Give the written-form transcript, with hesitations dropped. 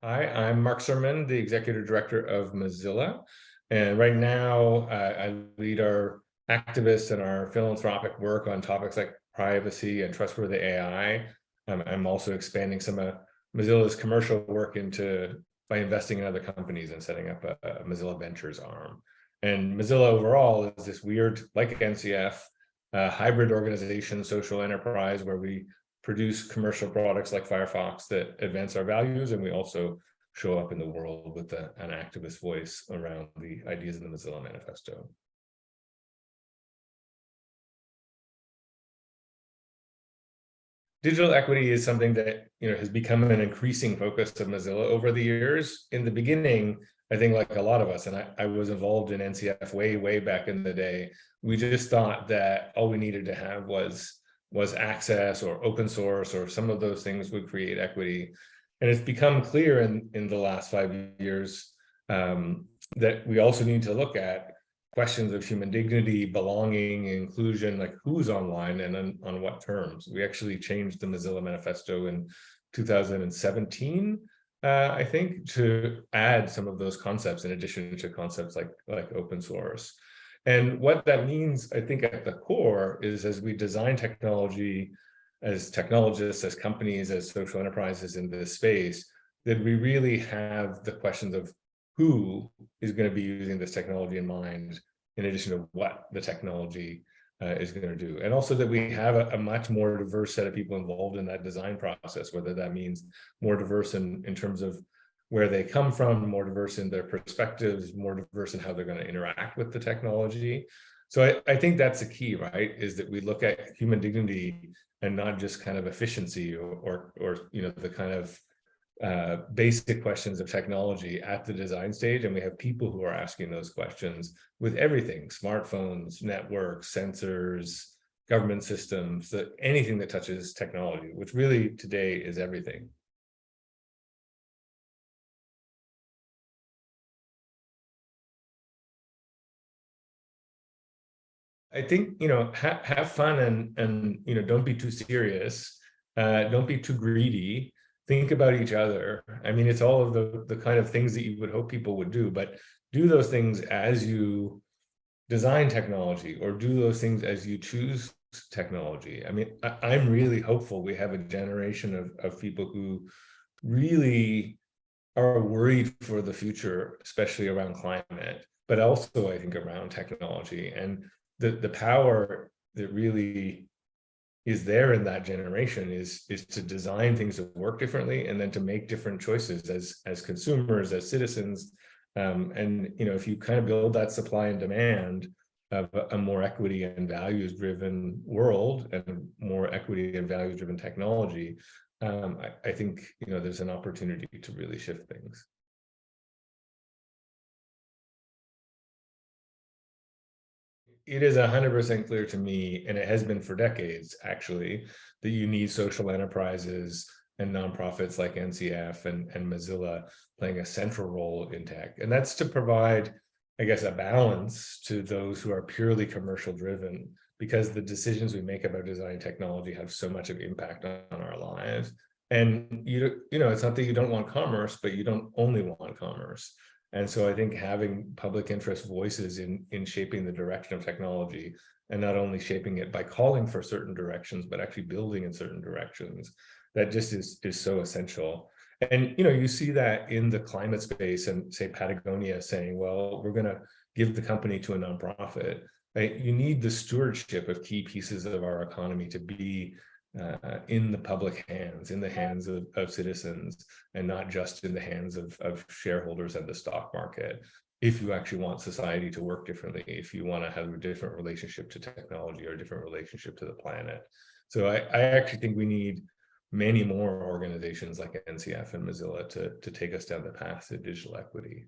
Hi, I'm Mark Surman, the Executive Director of Mozilla. And right now, I lead our activists and our philanthropic work on topics like privacy and trustworthy AI. I'm also expanding some of Mozilla's commercial work by investing in other companies and setting up a Mozilla Ventures arm. And Mozilla overall is this weird, like NCF, hybrid organization, social enterprise, where we produce commercial products like Firefox that advance our values, and we also show up in the world with an activist voice around the ideas in the Mozilla Manifesto. Digital equity is something that has become an increasing focus of Mozilla over the years. In the beginning, I think like a lot of us, and I was involved in NCF way back in the day, we just thought that all we needed to have was access or open source, or some of those things would create equity. And it's become clear in the last 5 years that we also need to look at questions of human dignity, belonging, inclusion, like who's online and on what terms. We actually changed the Mozilla Manifesto in 2017, I think, to add some of those concepts in addition to concepts like open source. And what that means, I think, at the core is, as we design technology, as technologists, as companies, as social enterprises in this space, that we really have the questions of who is going to be using this technology in mind, in addition to what the technology is going to do. And also that we have a much more diverse set of people involved in that design process, whether that means more diverse in terms of where they come from, more diverse in their perspectives, more diverse in how they're going to interact with the technology. So I think that's the key, right? Is that we look at human dignity and not just kind of efficiency or the kind of basic questions of technology at the design stage. And we have people who are asking those questions with everything: smartphones, networks, sensors, government systems, anything that touches technology, which really today is everything. I think, have fun and don't be too serious. Don't be too greedy. Think about each other. I mean, it's all of the kind of things that you would hope people would do, but do those things as you design technology, or do those things as you choose technology. I mean, I'm really hopeful we have a generation of people who really are worried for the future, especially around climate, but also I think around technology. And the power that really is there in that generation is to design things that work differently, and then to make different choices as consumers, as citizens. And if you kind of build that supply and demand of a more equity and values driven world, and more equity and values driven technology, I think there's an opportunity to really shift things. It is 100% clear to me, and it has been for decades actually, that you need social enterprises and nonprofits like NCF and Mozilla playing a central role in tech. And that's to provide, I guess, a balance to those who are purely commercial driven, because the decisions we make about design technology have so much of impact on our lives. And it's not that you don't want commerce, but you don't only want commerce. And so I think having public interest voices in shaping the direction of technology, and not only shaping it by calling for certain directions, but actually building in certain directions, that just is so essential. And you see that in the climate space, and say Patagonia saying, well, we're going to give the company to a nonprofit. Right? You need the stewardship of key pieces of our economy to be in the public hands, in the hands of citizens, and not just in the hands of shareholders and the stock market. If you actually want society to work differently, if you want to have a different relationship to technology, or a different relationship to the planet. So I actually think we need many more organizations like NCF and Mozilla to take us down the path to digital equity.